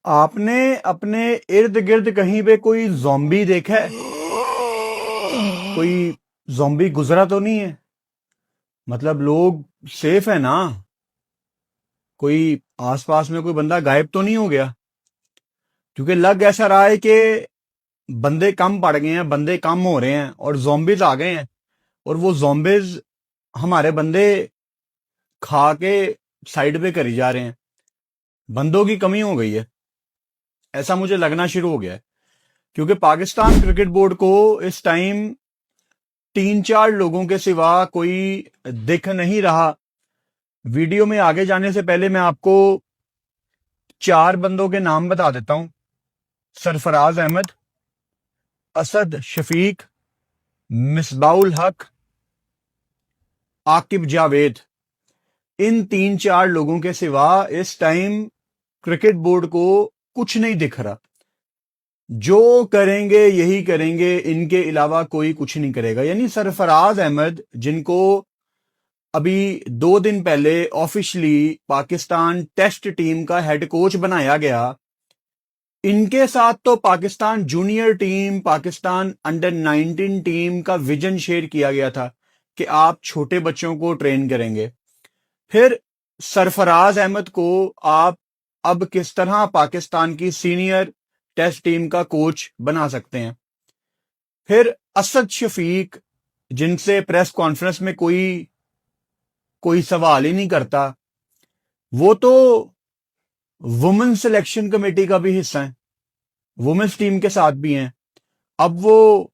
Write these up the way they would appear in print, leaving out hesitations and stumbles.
آپ نے اپنے ارد گرد کہیں پہ کوئی زومبی دیکھا ہے؟ کوئی زومبی گزرا تو نہیں ہے؟ مطلب لوگ سیف ہے نا؟ کوئی آس پاس میں کوئی بندہ غائب تو نہیں ہو گیا؟ کیونکہ لگ ایسا رہا ہے کہ بندے کم پڑ گئے ہیں، بندے کم ہو رہے ہیں اور زومبیز آ گئے ہیں، اور وہ زومبیز ہمارے بندے کھا کے سائڈ پہ کری جا رہے ہیں۔ بندوں کی کمی ہو گئی ہے، ایسا مجھے لگنا شروع ہو گیا ہے۔ کیونکہ پاکستان کرکٹ بورڈ کو اس ٹائم 3-4 لوگوں کے سوا کوئی دکھ نہیں رہا۔ ویڈیو میں آگے جانے سے پہلے میں آپ کو 4 بندوں کے نام بتا دیتا ہوں: سرفراز احمد، اسد شفیق، مصباح الحق، عاقب جاوید۔ ان 3-4 لوگوں کے سوا اس ٹائم کرکٹ بورڈ کو کچھ نہیں دکھ رہا۔ جو کریں گے یہی کریں گے، ان کے علاوہ کوئی کچھ نہیں کرے گا۔ یعنی سرفراز احمد، جن کو ابھی 2 دن پہلے آفیشلی پاکستان ٹیسٹ ٹیم کا ہیڈ کوچ بنایا گیا، ان کے ساتھ تو Pakistan junior team, Pakistan under 19 team کا ویژن شیئر کیا گیا تھا کہ آپ چھوٹے بچوں کو ٹرین کریں گے۔ پھر سرفراز احمد کو آپ اب کس طرح پاکستان کی سینئر ٹیسٹ ٹیم کا کوچ بنا سکتے ہیں؟ پھر اسد شفیق، جن سے پریس کانفرنس میں کوئی سوال ہی نہیں کرتا، وہ تو وومن سلیکشن کمیٹی کا بھی حصہ ہیں، وومنس ٹیم کے ساتھ بھی ہیں، اب وہ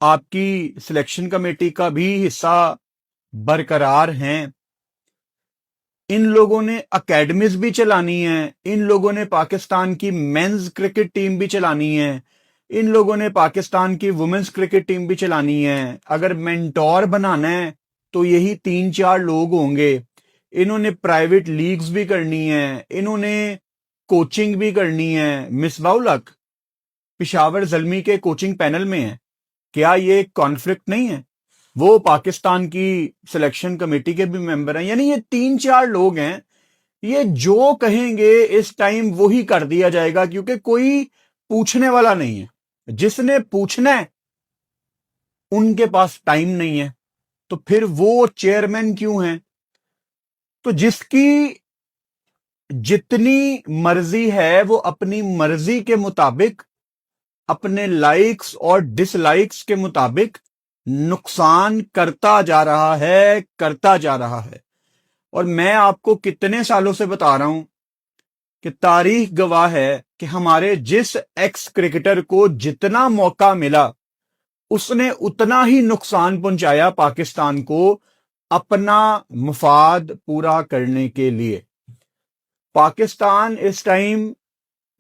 آپ کی سلیکشن کمیٹی کا بھی حصہ برقرار ہیں۔ ان لوگوں نے اکیڈمیز بھی چلانی ہیں، ان لوگوں نے پاکستان کی مینز کرکٹ ٹیم بھی چلانی ہے، ان لوگوں نے پاکستان کی وومنز کرکٹ ٹیم بھی چلانی ہے۔ اگر مینٹور بنانا ہے تو یہی 3-4 لوگ ہوں گے۔ انہوں نے پرائیویٹ لیگز بھی کرنی ہے، انہوں نے کوچنگ بھی کرنی ہے۔ مصباح الحق پشاور زلمی کے کوچنگ پینل میں ہیں، کیا یہ کانفلکٹ نہیں ہے؟ وہ پاکستان کی سلیکشن کمیٹی کے بھی ممبر ہیں۔ یعنی یہ 3-4 لوگ ہیں، یہ جو کہیں گے اس ٹائم وہی کر دیا جائے گا، کیونکہ کوئی پوچھنے والا نہیں ہے۔ جس نے پوچھنا ہے ان کے پاس ٹائم نہیں ہے، تو پھر وہ چیئرمین کیوں ہیں؟ تو جس کی جتنی مرضی ہے وہ اپنی مرضی کے مطابق، اپنے لائکس اور ڈس لائکس کے مطابق نقصان کرتا جا رہا ہے۔ اور میں آپ کو کتنے سالوں سے بتا رہا ہوں کہ تاریخ گواہ ہے کہ ہمارے جس ایکس کرکٹر کو جتنا موقع ملا اس نے اتنا ہی نقصان پہنچایا پاکستان کو اپنا مفاد پورا کرنے کے لیے۔ پاکستان اس ٹائم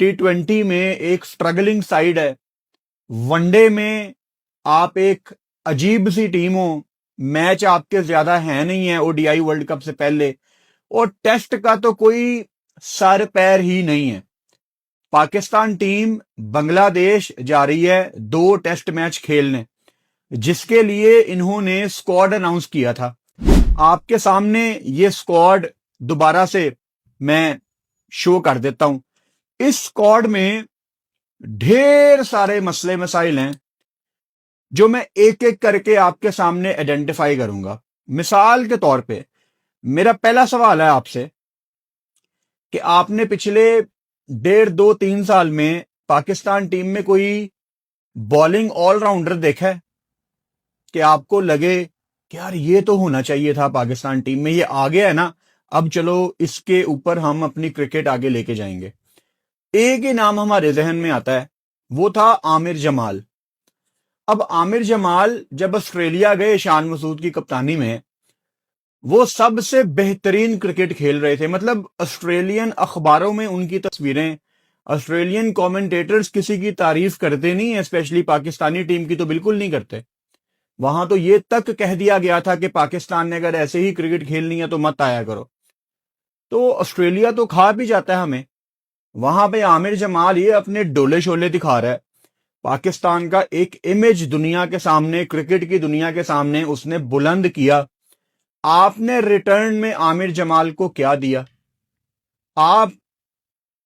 T20 میں ایک سٹرگلنگ سائیڈ ہے، ون ڈے میں آپ ایک عجیب سی ٹیم ہو، میچ آپ کے زیادہ ہیں نہیں ہیں ODI ورلڈ کپ سے پہلے، اور ٹیسٹ کا تو کوئی سر پیر ہی نہیں ہے۔ پاکستان ٹیم بنگلہ دیش جا رہی ہے 2 ٹیسٹ میچ کھیلنے، جس کے لیے انہوں نے اسکواڈ اناؤنس کیا تھا۔ آپ کے سامنے یہ اسکواڈ دوبارہ سے میں شو کر دیتا ہوں۔ اس اسکواڈ میں ڈھیر سارے مسئلے مسائل ہیں جو میں ایک ایک کر کے آپ کے سامنے آئیڈینٹیفائی کروں گا۔ مثال کے طور پہ میرا پہلا سوال ہے آپ سے کہ آپ نے پچھلے 1.5-2-3 سال میں پاکستان ٹیم میں کوئی بالنگ آل راؤنڈر دیکھا ہے کہ آپ کو لگے کہ یار یہ تو ہونا چاہیے تھا پاکستان ٹیم میں، یہ آ گیا ہے نا، اب چلو اس کے اوپر ہم اپنی کرکٹ آگے لے کے جائیں گے؟ ایک ہی نام ہمارے ذہن میں آتا ہے، وہ تھا عامر جمال۔ اب عامر جمال جب آسٹریلیا گئے شان مسعود کی کپتانی میں، وہ سب سے بہترین کرکٹ کھیل رہے تھے۔ مطلب آسٹریلین اخباروں میں ان کی تصویریں، آسٹریلین کومنٹیٹرز کسی کی تعریف کرتے نہیں ہیں، اسپیشلی پاکستانی ٹیم کی تو بالکل نہیں کرتے۔ وہاں تو یہ تک کہہ دیا گیا تھا کہ پاکستان نے اگر ایسے ہی کرکٹ کھیلنی ہے تو مت آیا کرو۔ تو آسٹریلیا تو کھا بھی جاتا ہے ہمیں، وہاں پہ عامر جمال یہ اپنے ڈولے شولے دکھا رہا ہے، پاکستان کا ایک امیج دنیا کے سامنے، کرکٹ کی دنیا کے سامنے اس نے بلند کیا۔ آپ نے ریٹرن میں عامر جمال کو کیا دیا؟ آپ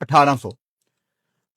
1800।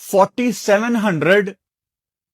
4700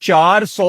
400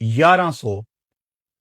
1100।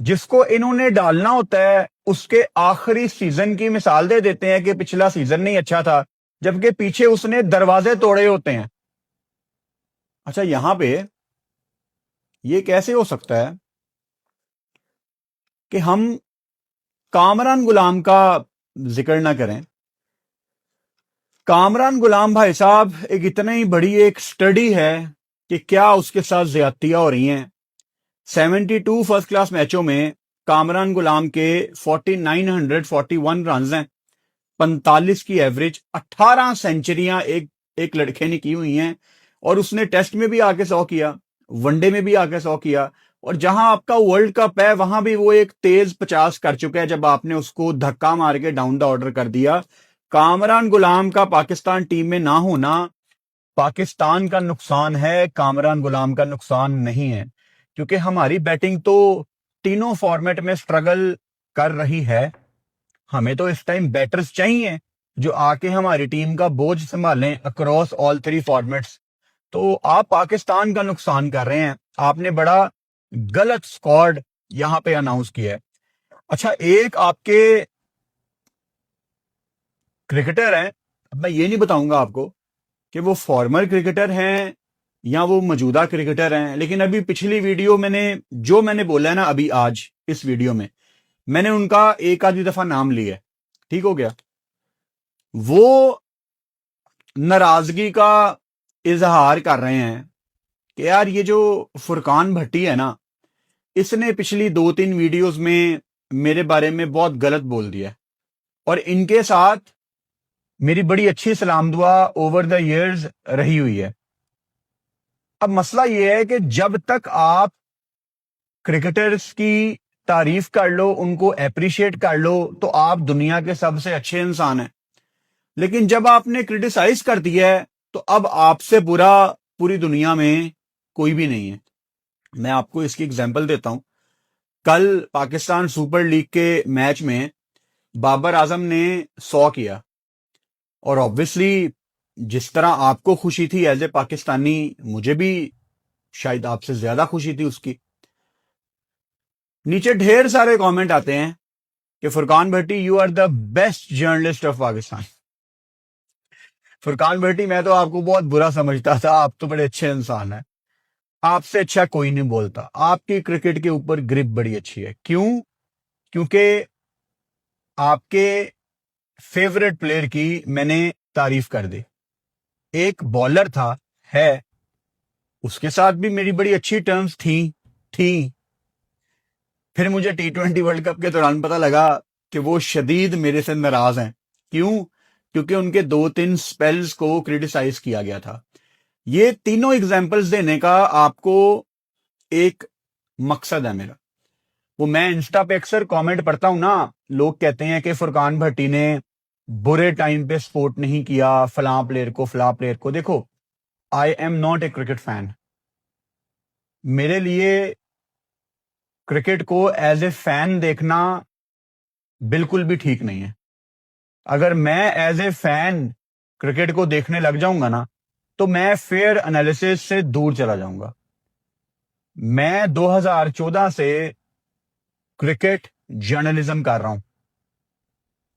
جس کو انہوں نے ڈالنا ہوتا ہے اس کے آخری سیزن کی مثال دے دیتے ہیں کہ پچھلا سیزن نہیں اچھا تھا، جبکہ پیچھے اس نے دروازے توڑے ہوتے ہیں۔ اچھا، یہاں پہ یہ کیسے ہو سکتا ہے کہ ہم کامران غلام کا ذکر نہ کریں؟ کامران غلام بھائی صاحب ایک اتنی بڑی ایک سٹڈی ہے کہ کیا اس کے ساتھ زیادتیاں ہو رہی ہیں۔ 72 فرسٹ کلاس میچوں میں کامران غلام کے 4941 رنز ہیں، 45 کی ایوریج، 18 سینچریاں ایک لڑکے نے کی ہوئی ہیں، اور اس نے ٹیسٹ میں بھی آ کے 100 کیا، ون ڈے میں بھی آ کے 100 کیا، اور جہاں آپ کا ورلڈ کپ ہے وہاں بھی وہ ایک تیز 50 کر چکا ہے جب آپ نے اس کو دھکا مار کے ڈاؤن دا آرڈر کر دیا۔ کامران غلام کا پاکستان ٹیم میں نہ ہونا پاکستان کا نقصان ہے، کامران غلام کا نقصان نہیں ہے، کیونکہ ہماری بیٹنگ تو تینوں فارمیٹ میں سٹرگل کر رہی ہے۔ ہمیں تو اس ٹائم بیٹرز چاہیے جو آ کے ہماری ٹیم کا بوجھ سنبھالیں اکراس آل 3 فارمیٹس۔ تو آپ پاکستان کا نقصان کر رہے ہیں، آپ نے بڑا غلط اسکواڈ یہاں پہ اناؤنس کیا ہے۔ اچھا، ایک آپ کے کرکٹر ہیں، اب میں یہ نہیں بتاؤں گا آپ کو کہ وہ فارمر کرکٹر ہیں یا وہ موجودہ کرکٹر ہیں، لیکن ابھی پچھلی ویڈیو میں نے بولا ہے نا، ابھی آج اس ویڈیو میں نے ان کا ایک آدھی دفعہ نام لیا ہے، ٹھیک ہو گیا۔ وہ ناراضگی کا اظہار کر رہے ہیں کہ یار یہ جو فرقان بھٹی ہے نا، اس نے پچھلی 2-3 ویڈیوز میں میرے بارے میں بہت غلط بول دیا ہے، اور ان کے ساتھ میری بڑی اچھی سلام دعا اوور دا ایئرز رہی ہوئی ہے۔ اب مسئلہ یہ ہے کہ جب تک آپ کرکٹرز کی تعریف کر لو، ان کو اپریشیٹ کر لو، تو آپ دنیا کے سب سے اچھے انسان ہیں، لیکن جب آپ نے کرٹیسائز کر دیا ہے تو اب آپ سے برا پوری دنیا میں کوئی بھی نہیں ہے۔ میں آپ کو اس کی اگزامپل دیتا ہوں۔ کل پاکستان سپر لیگ کے میچ میں بابر اعظم نے 100 کیا، اور آبویسلی جس طرح آپ کو خوشی تھی ایز اے پاکستانی، مجھے بھی شاید آپ سے زیادہ خوشی تھی اس کی۔ نیچے ڈھیر سارے کامنٹ آتے ہیں کہ Furqan Bhatti you are the best journalist of Pakistan. Furqan Bhatti, میں تو آپ کو بہت برا سمجھتا تھا، آپ تو بڑے اچھے انسان ہیں، آپ سے اچھا کوئی نہیں بولتا، آپ کی کرکٹ کے اوپر گرپ بڑی اچھی ہے۔ کیوں؟ کیونکہ آپ کے فیورٹ پلیئر کی میں نے تعریف کر دی۔ ایک بالر تھا، ہے، اس کے ساتھ بھی میری بڑی اچھی ٹرمز تھیں۔ پھر مجھے T20 ورلڈ کپ کے دوران پتہ لگا کہ وہ شدید میرے سے ناراض ہیں۔ کیوں؟ کیونکہ ان کے 2-3 سپیلز کو کریٹیسائز کیا گیا تھا۔ یہ تینوں ایگزامپلز دینے کا آپ کو ایک مقصد ہے میرا، وہ میں انسٹا پہ اکثر کامنٹ پڑھتا ہوں نا، لوگ کہتے ہیں کہ فرقان بھٹی نے برے ٹائم پہ سپورٹ نہیں کیا فلاں پلیئر کو۔ دیکھو، I am not a cricket fan. میرے لیے کرکٹ کو ایز اے فین دیکھنا بالکل بھی ٹھیک نہیں ہے۔ اگر میں ایز اے فین کرکٹ کو دیکھنے لگ جاؤں گا نا، تو میں فیئر انالیسس سے دور چلا جاؤں گا۔ میں 2014 سے کرکٹ جرنلزم کر رہا ہوں،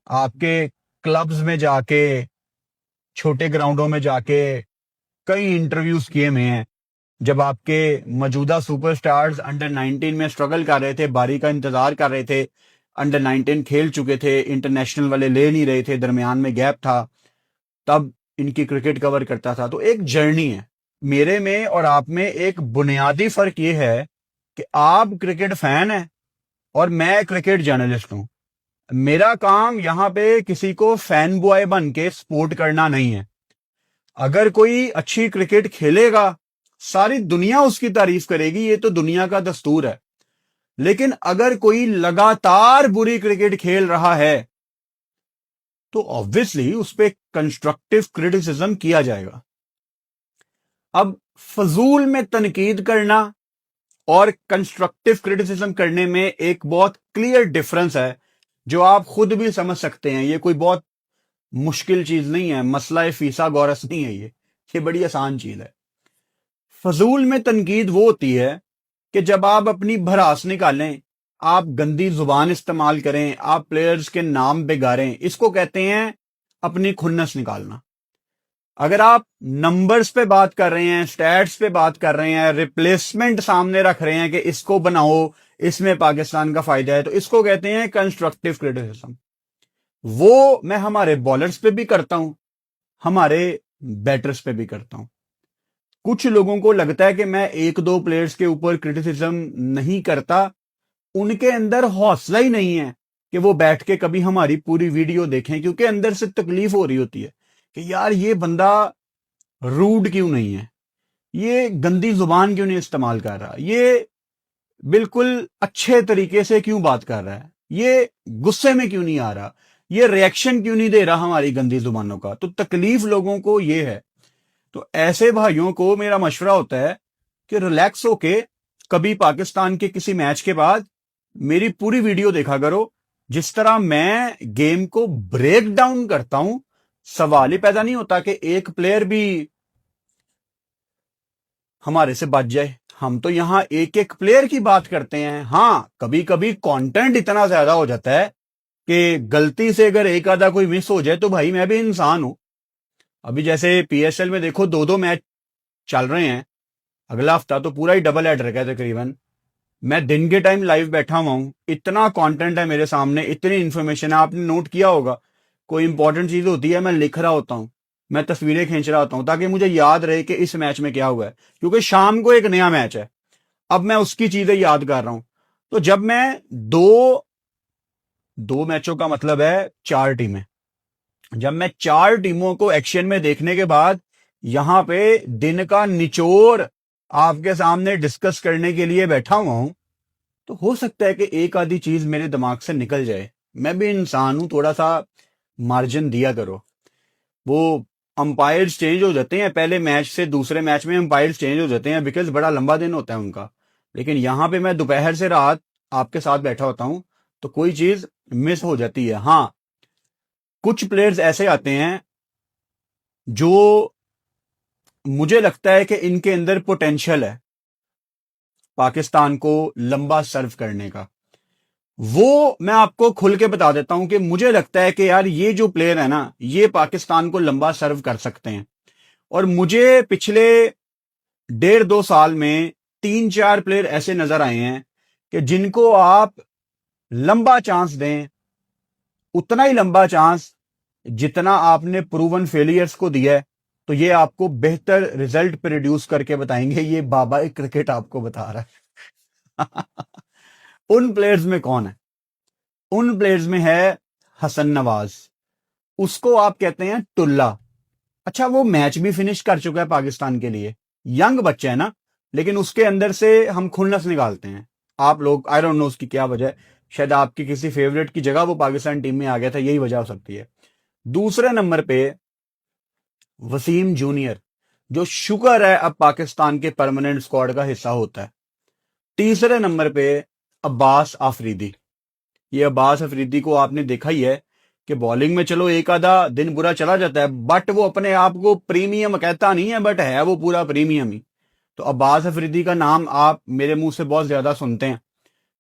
آپ کے کلبز میں جا کے، چھوٹے گراؤنڈوں میں جا کے کئی انٹرویوز کیے میں ہیں، جب آپ کے موجودہ سپر سٹارز انڈر 19 میں سٹرگل کر رہے تھے، باری کا انتظار کر رہے تھے، انڈر 19 کھیل چکے تھے، انٹرنیشنل والے لے نہیں رہے تھے، درمیان میں گیپ تھا، تب ان کی کرکٹ کور کرتا تھا۔ تو ایک جرنی ہے میرے میں اور آپ میں۔ ایک بنیادی فرق یہ ہے کہ آپ کرکٹ فین ہیں اور میں کرکٹ جرنلسٹ ہوں۔ میرا کام یہاں پہ کسی کو فین بوائے بن کے سپورٹ کرنا نہیں ہے۔ اگر کوئی اچھی کرکٹ کھیلے گا، ساری دنیا اس کی تعریف کرے گی، یہ تو دنیا کا دستور ہے۔ لیکن اگر کوئی لگاتار بری کرکٹ کھیل رہا ہے تو obviously اس پہ کنسٹرکٹیو کرٹیسزم کیا جائے گا۔ اب فضول میں تنقید کرنا اور کنسٹرکٹیو کرٹیسزم کرنے میں ایک بہت کلیئر ڈفرنس ہے، جو آپ خود بھی سمجھ سکتے ہیں۔ یہ کوئی بہت مشکل چیز نہیں ہے، مسئلہ فیسا گورس نہیں ہے، یہ بڑی آسان چیز ہے۔ فضول میں تنقید وہ ہوتی ہے کہ جب آپ اپنی بھڑاس نکالیں آپ گندی زبان استعمال کریں، آپ پلیئرز کے نام بگاڑیں، اس کو کہتے ہیں اپنی کھنس نکالنا۔ اگر آپ نمبرز پہ بات کر رہے ہیں، سٹیٹس پہ بات کر رہے ہیں، ریپلیسمنٹ سامنے رکھ رہے ہیں کہ اس کو بناؤ، اس میں پاکستان کا فائدہ ہے، تو اس کو کہتے ہیں کنسٹرکٹیو کرٹیسزم۔ وہ میں ہمارے بالرز پہ بھی کرتا ہوں، ہمارے بیٹرز پہ بھی کرتا ہوں۔ کچھ لوگوں کو لگتا ہے کہ میں ایک دو پلیئرز کے اوپر کرٹیسزم نہیں کرتا، ان کے اندر حوصلہ ہی نہیں ہے کہ وہ بیٹھ کے کبھی ہماری پوری ویڈیو دیکھیں، کیونکہ اندر سے تکلیف ہو رہی ہوتی ہے کہ یار یہ بندہ روڈ کیوں نہیں ہے، یہ گندی زبان کیوں نہیں استعمال کر رہا، یہ بالکل اچھے طریقے سے کیوں بات کر رہا ہے، یہ غصے میں کیوں نہیں آ رہا، یہ ریئیکشن کیوں نہیں دے رہا ہماری گندی زبانوں کا۔ تو تکلیف لوگوں کو یہ ہے۔ تو ایسے بھائیوں کو میرا مشورہ ہوتا ہے کہ ریلیکس ہو کے کبھی پاکستان کے کسی میچ کے بعد میری پوری ویڈیو دیکھا کرو۔ جس طرح میں گیم کو بریک ڈاؤن کرتا ہوں، سوال ہی پیدا نہیں ہوتا کہ ایک پلیئر بھی ہمارے سے بچ جائے۔ ہم تو یہاں ایک ایک پلیئر کی بات کرتے ہیں۔ ہاں کبھی کبھی کانٹینٹ اتنا زیادہ ہو جاتا ہے کہ غلطی سے اگر ایک آدھا کوئی مس ہو جائے تو بھائی میں بھی انسان ہوں۔ ابھی جیسے پی ایس ایل میں دیکھو دو میچ چل رہے ہیں، اگلا ہفتہ تو پورا ہی ڈبل ایڈر کا تقریباً۔ میں دن کے ٹائم لائیو بیٹھا ہوا ہوں، اتنا کانٹینٹ ہے میرے سامنے، اتنی انفارمیشن ہے۔ آپ نے نوٹ کیا ہوگا کوئی امپورٹنٹ چیز ہوتی ہے میں لکھ رہا ہوتا ہوں، میں تصویریں کھینچ رہا ہوتا ہوں تاکہ مجھے یاد رہے کہ اس میچ میں کیا ہوا ہے، کیونکہ شام کو ایک نیا میچ ہے، اب میں اس کی چیزیں یاد کر رہا ہوں۔ تو جب میں دو میچوں کا مطلب ہے 4 ٹیمیں، جب میں 4 ٹیموں کو ایکشن میں دیکھنے کے بعد یہاں پہ دن کا نچوڑ آپ کے سامنے ڈسکس کرنے کے لیے بیٹھا ہوا ہوں، تو ہو سکتا ہے کہ ایک آدھی چیز میرے دماغ سے نکل جائے۔ میں بھی انسان ہوں، تھوڑا سا مارجن دیا کرو۔ وہ امپائرز چینج ہو جاتے ہیں، پہلے میچ سے دوسرے میچ میں امپائرز چینج ہو جاتے ہیں بیکاز بڑا لمبا دن ہوتا ہے ان کا، لیکن یہاں پہ میں دوپہر سے رات آپ کے ساتھ بیٹھا ہوتا ہوں تو کوئی چیز مس ہو جاتی ہے۔ ہاں کچھ پلیئرز ایسے آتے ہیں جو مجھے لگتا ہے کہ ان کے اندر پوٹینشل ہے پاکستان کو لمبا سرو کرنے کا۔ وہ میں آپ کو کھل کے بتا دیتا ہوں کہ مجھے لگتا ہے کہ یار یہ جو پلیئر ہے نا، یہ پاکستان کو لمبا سرو کر سکتے ہیں۔ اور مجھے پچھلے 1.5-2 سال میں 3-4 پلیئر ایسے نظر آئے ہیں کہ جن کو آپ لمبا چانس دیں، اتنا ہی لمبا چانس جتنا آپ نے پروون فیلئرز کو دیا ہے، تو یہ آپ کو بہتر ریزلٹ پروڈیوس کر کے بتائیں گے۔ یہ بابا کرکٹ آپ کو بتا رہا ہے۔ ان پلیئرز میں کون ہے؟ ان پلیئرز میں ہے حسن نواز، اس کو آپ کہتے ہیں ٹلا۔ اچھا وہ میچ بھی فنش کر چکا ہے پاکستان کے لیے، ینگ بچہ ہے نا، لیکن اس کے اندر سے ہم کھلنس نکالتے ہیں۔ آپ لوگ آئی ڈونٹ نو اس کی کیا وجہ ہے، شاید آپ کی کسی فیوریٹ کی جگہ وہ پاکستان ٹیم میں آ گیا تھا، یہی وجہ ہو سکتی ہے۔ دوسرے نمبر پہ وسیم جونیئر، جو شکر ہے اب پاکستان کے پرماننٹ اسکواڈ کا حصہ ہوتا ہے۔ تیسرے نمبر پہ عباس آفریدی۔ یہ عباس آفریدی کو آپ نے دیکھا ہی ہے کہ بالنگ میں چلو ایک آدھا دن برا چلا جاتا ہے، بٹ وہ اپنے آپ کو پریمیم کہتا نہیں ہے، بٹ ہے وہ پورا پریمیم ہی۔ تو عباس آفریدی کا نام آپ میرے منہ سے بہت زیادہ سنتے ہیں۔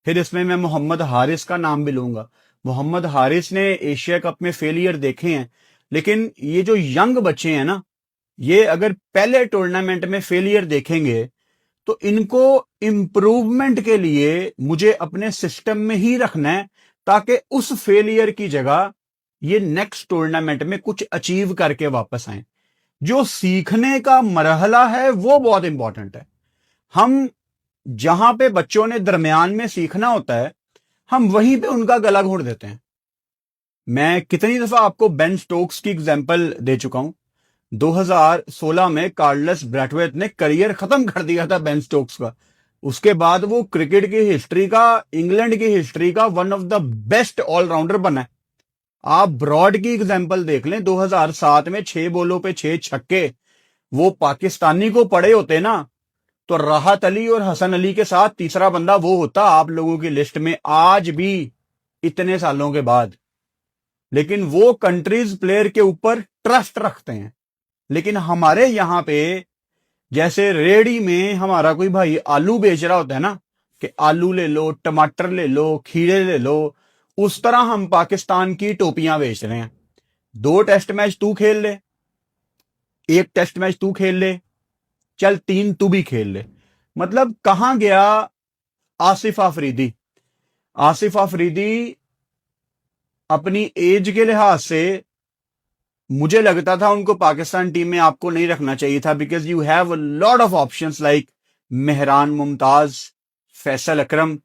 پھر اس میں محمد حارث کا نام بھی لوں گا۔ محمد حارث نے ایشیا کپ میں فیلئر دیکھے ہیں، لیکن یہ جو ینگ بچے ہیں نا، یہ اگر پہلے ٹورنامنٹ میں فیلئر دیکھیں گے تو ان کو امپروومنٹ کے لیے مجھے اپنے سسٹم میں ہی رکھنا ہے تاکہ اس فیلئر کی جگہ یہ نیکسٹ ٹورنامنٹ میں کچھ اچیو کر کے واپس آئیں۔ جو سیکھنے کا مرحلہ ہے وہ بہت امپورٹنٹ ہے۔ ہم جہاں پہ بچوں نے درمیان میں سیکھنا ہوتا ہے، ہم وہیں پہ ان کا گلا گھونٹ دیتے ہیں۔ میں کتنی دفعہ آپ کو بین سٹوکس کی اگزامپل دے چکا ہوں۔ 2016 میں کارلس بریتھویٹ نے کریئر ختم کر دیا تھا بین سٹوکس کا، اس کے بعد وہ کرکٹ کی ہسٹری کا، انگلینڈ کی ہسٹری کا one of the best all rounder بنا ہے۔ آپ براڈ کی اگزامپل دیکھ لیں، 2007 میں 6 بالوں پہ 6 چھکے، وہ پاکستانی کو پڑے ہوتے نا تو راحت علی اور حسن علی کے ساتھ تیسرا بندہ وہ ہوتا آپ لوگوں کی لسٹ میں آج بھی اتنے سالوں کے بعد۔ لیکن وہ کنٹریز پلیئر کے اوپر ٹرسٹ رکھتے ہیں، لیکن ہمارے یہاں پہ جیسے ریڑی میں ہمارا کوئی بھائی آلو بیچ رہا ہوتا ہے نا، کہ آلو لے لو، ٹماٹر لے لو، کھیرے لے لو، اس طرح ہم پاکستان کی ٹوپیاں بیچ رہے ہیں. 2 ٹیسٹ میچ تو کھیل لے، 1 ٹیسٹ میچ تو کھیل لے، چل 3 تو بھی کھیل لے. مطلب کہاں گیا آصف آفریدی؟ آصف آفریدی اپنی ایج کے لحاظ سے مجھے لگتا تھا ان کو پاکستان ٹیم میں آپ کو نہیں رکھنا چاہیے تھا، because you have a lot of options like Mehran Mumtaz, Faisal Akram.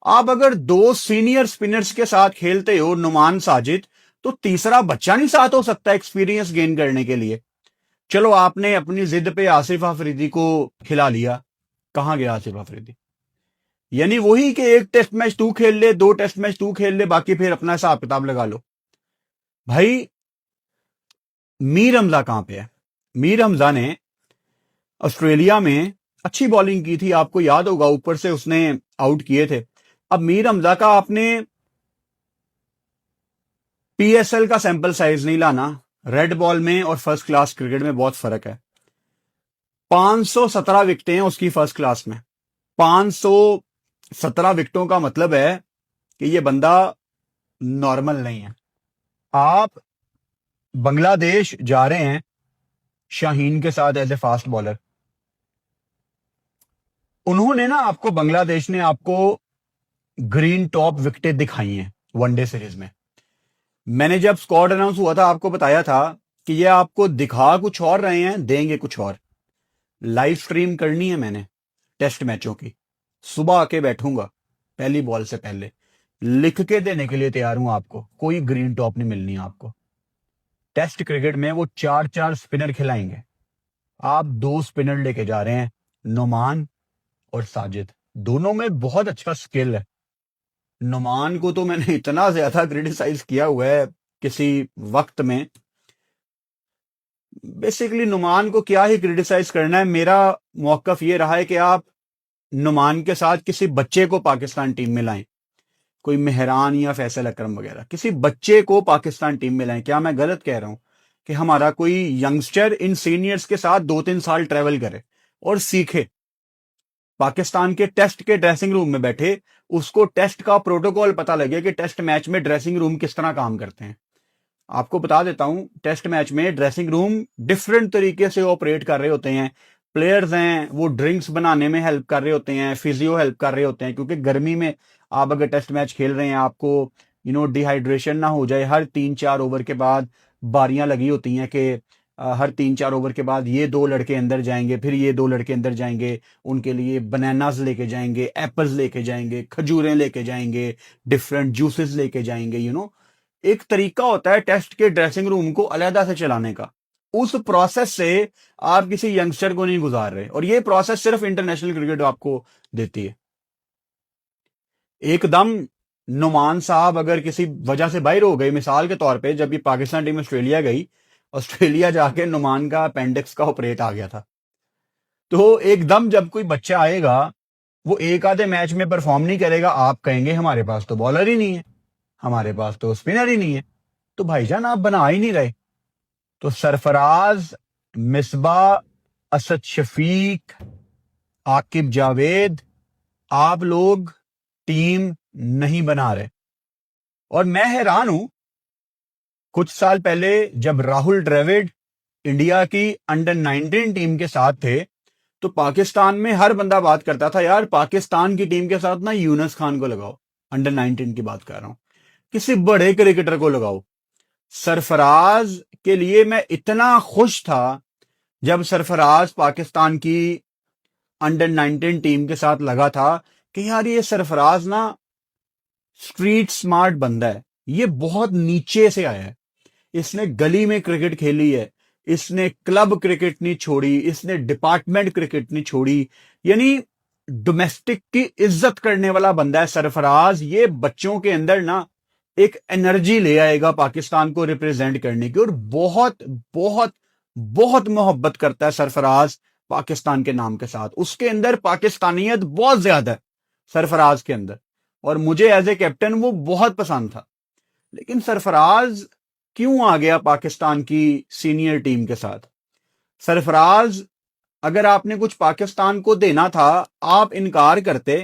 آپ اگر 2 سینئر سپنرز کے ساتھ کھیلتے ہو، نعمان ساجد، تو تیسرا بچہ نہیں ساتھ ہو سکتا ایکسپیرینس گین کرنے کے لیے. چلو آپ نے اپنی ضد پہ آصف آفریدی کو کھلا لیا. کہاں گیا آصف آفریدی؟ یعنی وہی کہ 1 ٹیسٹ میچ تو کھیل لے، 2 ٹیسٹ میچ تو کھیل لے، باقی پھر اپنا حساب کتاب لگا لو. بھائی میر حمزہ کہاں پہ ہے؟ میر حمزہ نے آسٹریلیا میں اچھی بالنگ کی تھی، آپ کو یاد ہوگا، اوپر سے اس نے آؤٹ کیے تھے. اب میر حمزہ کا آپ نے پی ایس ایل کا سیمپل سائز نہیں لانا. ریڈ بال میں اور فرسٹ کلاس کرکٹ میں بہت فرق ہے. 517 وکٹیں ہیں اس کی فرسٹ کلاس میں. 517 وکٹوں کا مطلب ہے کہ یہ بندہ نارمل نہیں ہے. آپ بنگلہ دیش جا رہے ہیں شاہین کے ساتھ ایز اے فاسٹ بالر. انہوں نے نا آپ کو، بنگلہ دیش نے آپ کو گرین ٹاپ وکٹیں دکھائی ہیں ون ڈے سیریز میں. میں نے جب اسکواڈ اناؤنس ہوا تھا آپ کو بتایا تھا کہ یہ آپ کو دکھا کچھ اور رہے ہیں، دیں گے کچھ اور. لائیو سٹریم کرنی ہے میں نے ٹیسٹ میچوں کی. صبح آ کے بیٹھوں گا پہلی بال سے پہلے، لکھ کے دینے کے لیے تیار ہوں آپ کو. کوئی گرین ٹاپ نہیں ملنی آپ کو. ٹیسٹ کرکٹ میں وہ 4 سپنر کھلائیں گے. آپ 2 سپنر لے کے جا رہے ہیں، نعمان اور ساجد. دونوں میں بہت اچھا سکل ہے. نعمان کو تو میں نے اتنا زیادہ کریٹیسائز کیا ہوا ہے کسی وقت میں. بیسیکلی نعمان کو کیا ہی کریٹیسائز کرنا ہے. میرا موقف یہ رہا ہے کہ آپ نعمان کے ساتھ کسی بچے کو پاکستان ٹیم میں لائیں، کوئی مہران یا فیصل اکرم وغیرہ، کسی بچے کو پاکستان ٹیم میں لائیں. کیا میں غلط کہہ رہا ہوں کہ ہمارا کوئی ینگسٹر ان سینئرز کے ساتھ 2-3 سال ٹریول کرے اور سیکھے؟ پاکستان کے ٹیسٹ کے ڈریسنگ روم میں بیٹھے، اس کو ٹیسٹ کا پروٹوکول پتہ لگے کہ ٹیسٹ میچ میں ڈریسنگ روم کس طرح کام کرتے ہیں. آپ کو بتا دیتا ہوں، ٹیسٹ میچ میں ڈریسنگ روم ڈفرینٹ طریقے سے آپریٹ کر رہے ہوتے ہیں. پلیئرز ہیں وہ ڈرنکس بنانے میں ہیلپ کر رہے ہوتے ہیں، فزیو ہیلپ کر رہے ہوتے ہیں، کیونکہ گرمی میں آپ اگر ٹیسٹ میچ کھیل رہے ہیں آپ کو ڈی ہائیڈریشن نہ ہو جائے. ہر 3-4 اوور کے بعد باریاں لگی ہوتی ہیں کہ ہر 3-4 اوور کے بعد یہ 2 لڑکے اندر جائیں گے، پھر یہ 2 لڑکے اندر جائیں گے، ان کے لیے بناناز لے کے جائیں گے، ایپلز لے کے جائیں گے، کھجوریں لے کے جائیں گے، ڈفرینٹ جوسز لے کے جائیں گے. ایک طریقہ ہوتا ہے ٹیسٹ کے ڈریسنگ روم کو علیحدہ سے چلانے کا. اس پروسیس سے آپ کسی ینگسٹر کو نہیں گزار رہے، اور یہ پروسیس صرف انٹرنیشنل کرکٹ آپ کو دیتی ہے. ایک دم نعمان صاحب اگر کسی وجہ سے باہر ہو گئے، مثال کے طور پہ جب یہ پاکستان ٹیم آسٹریلیا گئی، آسٹریلیا جا کے نعمان کا اپینڈکس کا آپریٹ آ گیا تھا، تو ایک دم جب کوئی بچہ آئے گا وہ ایک آدھے میچ میں پرفارم نہیں کرے گا، آپ کہیں گے ہمارے پاس تو بالر ہی نہیں ہے، ہمارے پاس تو اسپنر ہی نہیں ہے. تو بھائی جان آپ بنا ہی نہیں رہے. تو سرفراز، مصباح، اسد شفیق، عاقب جاوید، آپ لوگ ٹیم نہیں بنا رہے. اور میں حیران ہوں، کچھ سال پہلے جب راہل ڈریوڈ انڈیا کی انڈر 19 ٹیم کے ساتھ تھے تو پاکستان میں ہر بندہ بات کرتا تھا یار پاکستان کی ٹیم کے ساتھ نا یونس خان کو لگاؤ. انڈر 19 کی بات کر رہا ہوں، کسی بڑے کرکٹر کو لگاؤ. سرفراز کے لیے میں اتنا خوش تھا جب سرفراز پاکستان کی انڈر 19 ٹیم کے ساتھ لگا تھا کہ یار یہ سرفراز نا سٹریٹ سمارٹ بندہ ہے، یہ بہت نیچے سے آیا ہے، اس نے گلی میں کرکٹ کھیلی ہے، اس نے کلب کرکٹ نہیں چھوڑی، اس نے ڈپارٹمنٹ کرکٹ نہیں چھوڑی. یعنی ڈومیسٹک کی عزت کرنے والا بندہ ہے سرفراز. یہ بچوں کے اندر نا ایک انرجی لے آئے گا پاکستان کو ریپرزینٹ کرنے کی، اور بہت بہت بہت محبت کرتا ہے سرفراز پاکستان کے نام کے ساتھ. اس کے اندر پاکستانیت بہت زیادہ ہے سرفراز کے اندر، اور مجھے ایز اے کیپٹن وہ بہت پسند تھا. لیکن سرفراز کیوں آ گیا پاکستان کی سینئر ٹیم کے ساتھ؟ سرفراز اگر آپ نے کچھ پاکستان کو دینا تھا، آپ انکار کرتے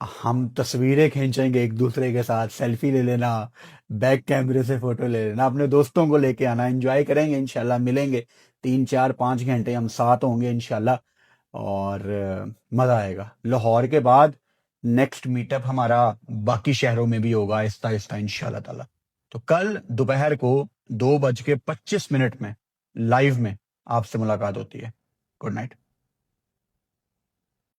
ہم تصویریں کھینچیں گے ایک دوسرے کے ساتھ, سیلفی لے لینا, بیک کیمرے سے فوٹو لے لینا, اپنے دوستوں کو لے کے آنا, انجوائے کریں گے انشاءاللہ, ملیں گے 3 4 5 گھنٹے ہم ساتھ ہوں گے انشاءاللہ, اور مزہ آئے گا. لاہور کے بعد نیکسٹ میٹ اپ ہمارا باقی شہروں میں بھی ہوگا آہستہ آہستہ انشاءاللہ تعالی. تو کل دوپہر کو 2:25 میں لائیو میں آپ سے ملاقات ہوتی ہے. Good night.